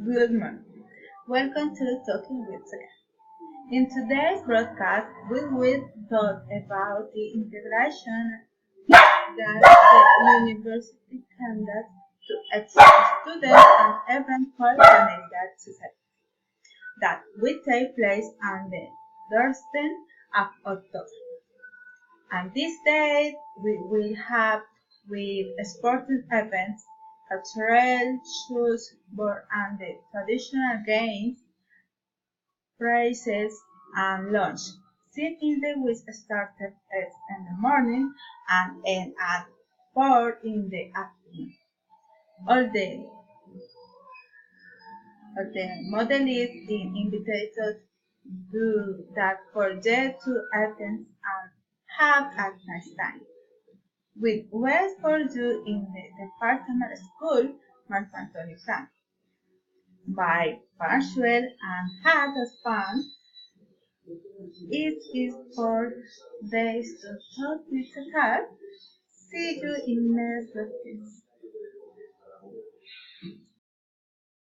Good morning. Welcome to Talking with Saga. In today's broadcast, we will talk about the integration that the university conducts to exchange students and events for connected society that will take place on the 13th of October. And this day we will have with sporting events, cultural shows, and the traditional games, prizes, and lunch. Sit in the which started at in the morning and end at 4 in the afternoon. All the, all the modelists in invited do that for them to attend and have a nice time. With West for you in the department school, Marco Antonio Frank. By Maxwell and had as fun. It is 4 days to talk with the car. See you in next week.